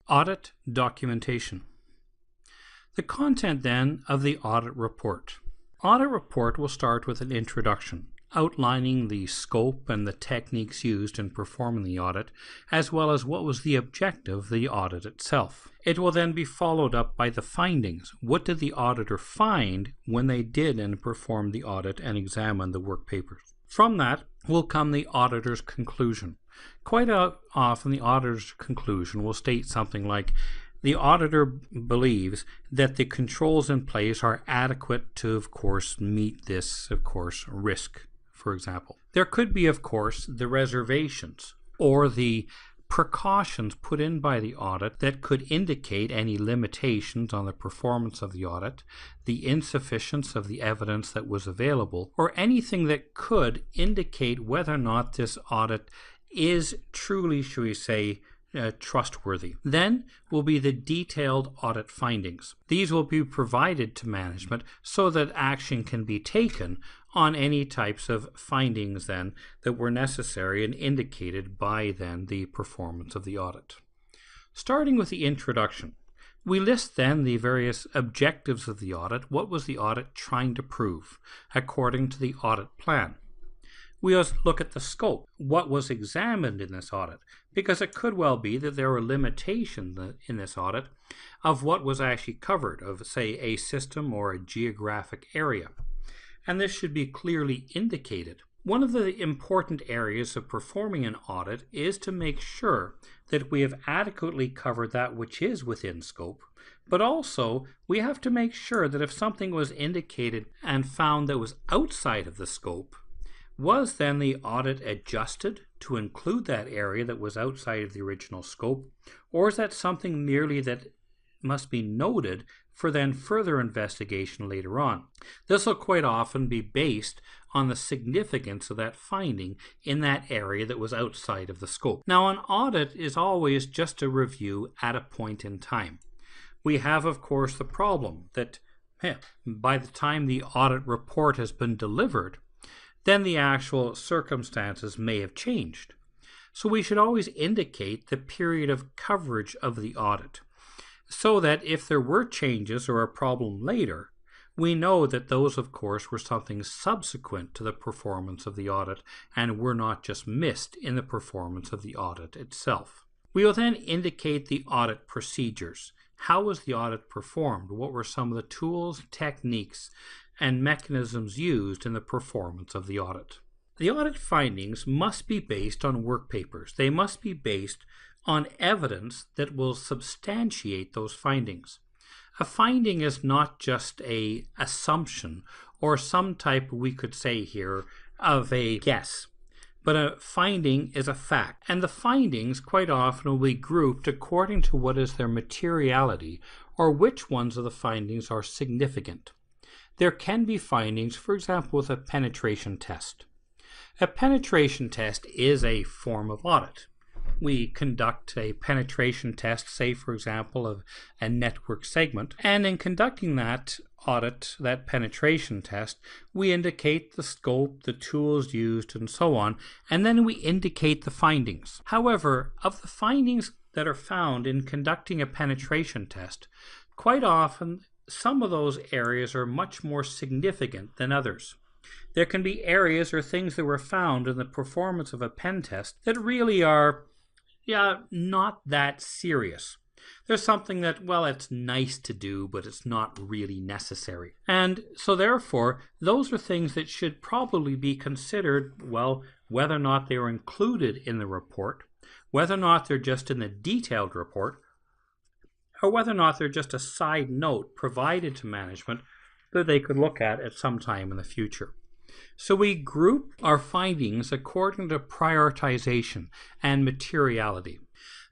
Audit documentation. The content then of the audit report. Audit report will start with an introduction, outlining the scope and the techniques used in performing the audit, as well as what was the objective of the audit itself. It will then be followed up by the findings. What did the auditor find when they did and performed the audit and examined the work papers? From that will come the auditor's conclusion. Quite often the auditor's conclusion will state something like, the auditor believes that the controls in place are adequate to, of course, meet this, risk, for example. There could be, of course, the reservations or the precautions put in by the audit that could indicate any limitations on the performance of the audit, the insufficiency of the evidence that was available, or anything that could indicate whether or not this audit is truly, shall we say, trustworthy. Then will be the detailed audit findings. These will be provided to management so that action can be taken on any types of findings then that were necessary and indicated by then the performance of the audit. Starting with the introduction, we list then the various objectives of the audit. What was the audit trying to prove according to the audit plan? We also look at the scope. What was examined in this audit? Because it could well be that there were limitations in this audit of what was actually covered, of say a system or a geographic area. And this should be clearly indicated. One of the important areas of performing an audit is to make sure that we have adequately covered that which is within scope, but also we have to make sure that if something was indicated and found that was outside of the scope, was then the audit adjusted to include that area that was outside of the original scope, or is that something merely that must be noted for then further investigation later on? This will quite often be based on the significance of that finding in that area that was outside of the scope. Now, an audit is always just a review at a point in time. We have, of course, the problem that by the time the audit report has been delivered, then the actual circumstances may have changed. So we should always indicate the period of coverage of the audit, so that if there were changes or a problem later, we know that those, of course, were something subsequent to the performance of the audit and were not just missed in the performance of the audit itself. We will then indicate the audit procedures. How was the audit performed? What were some of the tools, techniques, and mechanisms used in the performance of the audit? The audit findings must be based on work papers. They must be based on evidence that will substantiate those findings. A finding is not just an assumption or some type, we could say here, of a guess, but a finding is a fact. And the findings quite often will be grouped according to what is their materiality or which ones of the findings are significant. There can be findings, for example, with a penetration test. A penetration test is a form of audit. We conduct a penetration test, say, for example, of a network segment, and in conducting that audit, that penetration test, we indicate the scope, the tools used, and so on, and then we indicate the findings. However, of the findings that are found in conducting a penetration test, quite often some of those areas are much more significant than others. There can be areas or things that were found in the performance of a pen test that really are not that serious. There's something that, well, it's nice to do, but it's not really necessary. And so therefore, those are things that should probably be considered, well, whether or not they were included in the report, whether or not they're just in the detailed report, or whether or not they're just a side note provided to management that they could look at some time in the future. So we group our findings according to prioritization and materiality.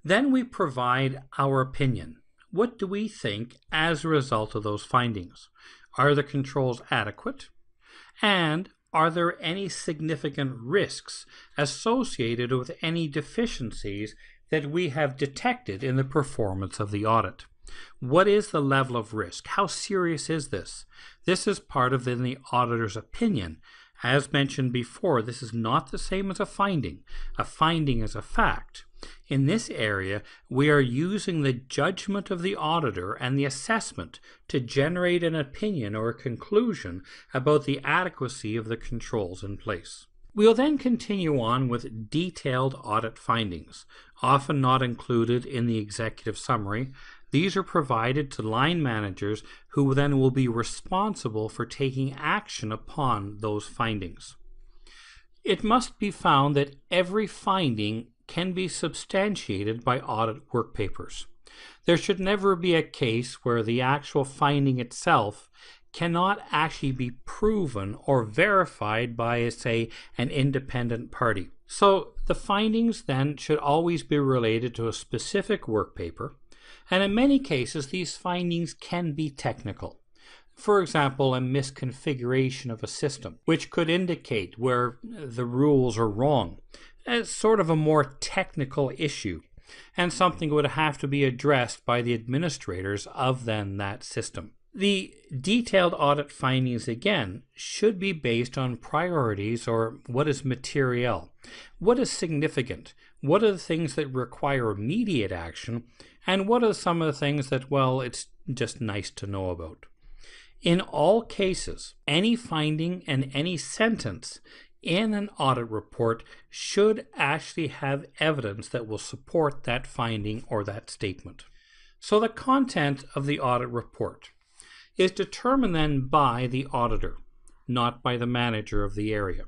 Then we provide our opinion. What do we think as a result of those findings? Are the controls adequate? And are there any significant risks associated with any deficiencies that we have detected in the performance of the audit? What is the level of risk? How serious is this? This is part of the auditor's opinion. As mentioned before, this is not the same as a finding. A finding is a fact. In this area, we are using the judgment of the auditor and the assessment to generate an opinion or a conclusion about the adequacy of the controls in place. We'll then continue on with detailed audit findings, often not included in the executive summary. These are provided to line managers who then will be responsible for taking action upon those findings. It must be found that every finding can be substantiated by audit work papers. There should never be a case where the actual finding itself cannot actually be proven or verified by, say, an independent party. So the findings then should always be related to a specific work paper, and in many cases these findings can be technical. For example, a misconfiguration of a system, which could indicate where the rules are wrong. It's sort of a more technical issue, and something would have to be addressed by the administrators of then that system. The detailed audit findings, again, should be based on priorities or what is material, what is significant, what are the things that require immediate action, and what are some of the things that, well, it's just nice to know about. In all cases, any finding and any sentence in an audit report should actually have evidence that will support that finding or that statement. So the content of the audit report is determined then by the auditor, not by the manager of the area.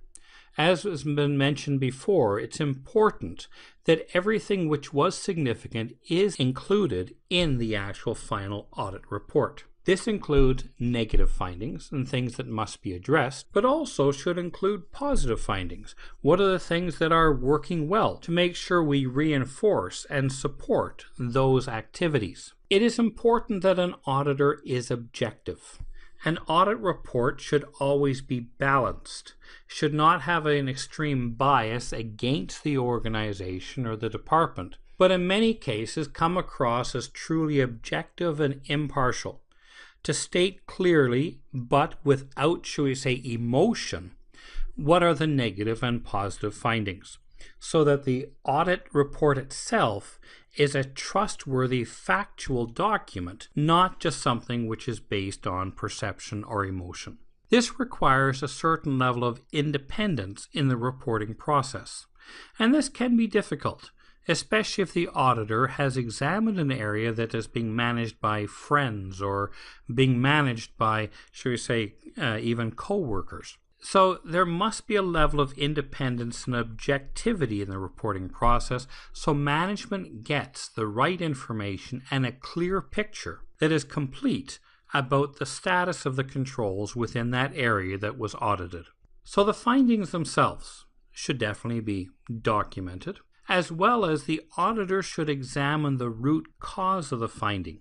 As has been mentioned before, it's important that everything which was significant is included in the actual final audit report. This includes negative findings and things that must be addressed, but also should include positive findings. What are the things that are working well to make sure we reinforce and support those activities? It is important that an auditor is objective. An audit report should always be balanced, should not have an extreme bias against the organization or the department, but in many cases come across as truly objective and impartial. To state clearly, but without, shall we say, emotion, what are the negative and positive findings, so that the audit report itself is a trustworthy factual document, not just something which is based on perception or emotion. This requires a certain level of independence in the reporting process, and this can be difficult, especially if the auditor has examined an area that is being managed by friends or being managed by, shall we say, even co-workers. So there must be a level of independence and objectivity in the reporting process so management gets the right information and a clear picture that is complete about the status of the controls within that area that was audited. So the findings themselves should definitely be documented, as well as the auditor should examine the root cause of the finding.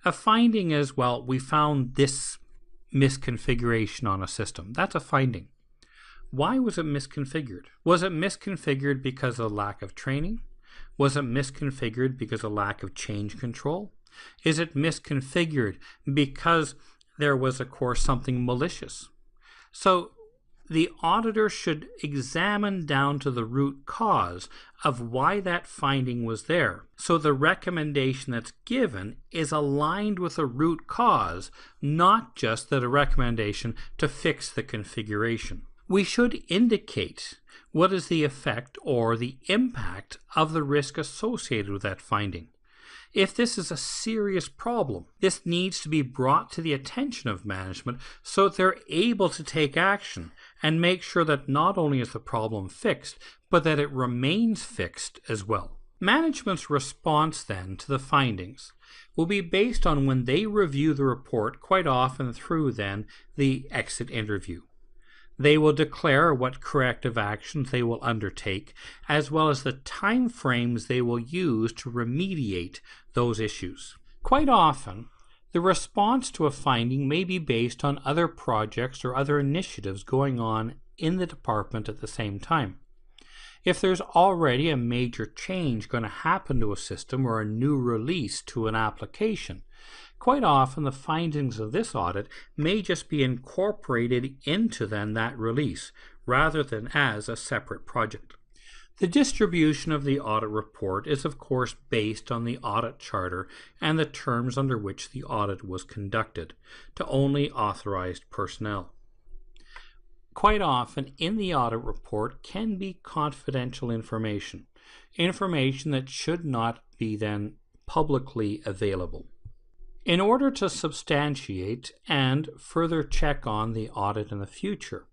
A finding is, well, we found this misconfiguration on a system. That's a finding. Why was it misconfigured? Was it misconfigured because of lack of training? Was it misconfigured because of lack of change control? Is it misconfigured because there was, of course, something malicious? So the auditor should examine down to the root cause of why that finding was there. So the recommendation that's given is aligned with the root cause, not just the recommendation to fix the configuration. We should indicate what is the effect or the impact of the risk associated with that finding. If this is a serious problem, this needs to be brought to the attention of management so that they're able to take action and make sure that not only is the problem fixed, but that it remains fixed as well. Management's response then to the findings will be based on when they review the report, quite often through then the exit interview. They will declare what corrective actions they will undertake, as well as the time frames they will use to remediate those issues. Quite often, the response to a finding may be based on other projects or other initiatives going on in the department at the same time. If there's already a major change going to happen to a system or a new release to an application, quite often the findings of this audit may just be incorporated into then that release rather than as a separate project. The distribution of the audit report is of course based on the audit charter and the terms under which the audit was conducted to only authorized personnel. Quite often in the audit report can be confidential information that should not be then publicly available. In order to substantiate and further check on the audit in the future,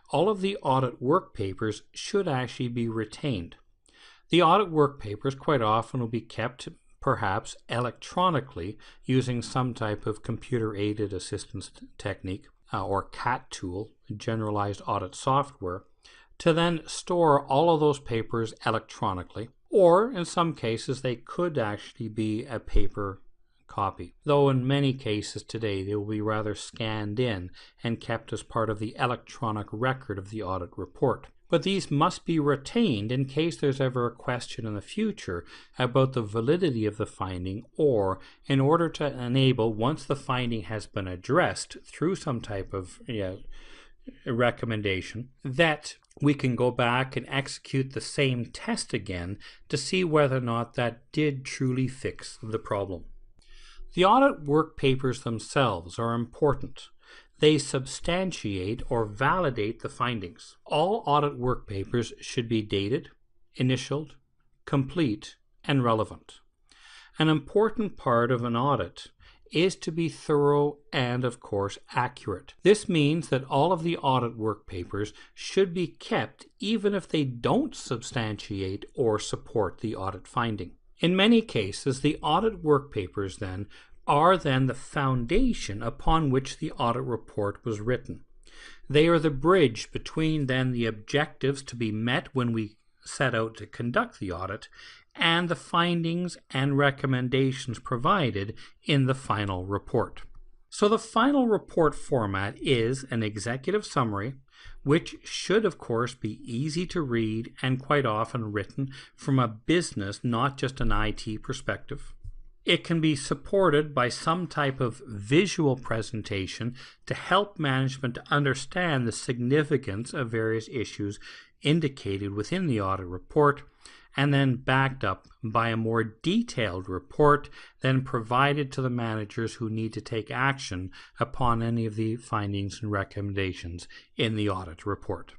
all of the audit work papers should actually be retained. The audit work papers quite often will be kept perhaps electronically using some type of computer-aided assistance technique or CAT tool, generalized audit software, to then store all of those papers electronically, or in some cases they could actually be a paper copy, though in many cases today they will be rather scanned in and kept as part of the electronic record of the audit report. But these must be retained in case there's ever a question in the future about the validity of the finding, or in order to enable, once the finding has been addressed through some type of recommendation, that we can go back and execute the same test again to see whether or not that did truly fix the problem. The audit work papers themselves are important. They substantiate or validate the findings. All audit work papers should be dated, initialed, complete, and relevant. An important part of an audit is to be thorough and, of course, accurate. This means that all of the audit work papers should be kept even if they don't substantiate or support the audit finding. In many cases, the audit work papers then are the foundation upon which the audit report was written. They are the bridge between the objectives to be met when we set out to conduct the audit and the findings and recommendations provided in the final report. So the final report format is an executive summary, which should of course be easy to read and quite often written from a business, not just an IT perspective. It can be supported by some type of visual presentation to help management to understand the significance of various issues indicated within the audit report, and then backed up by a more detailed report then provided to the managers who need to take action upon any of the findings and recommendations in the audit report.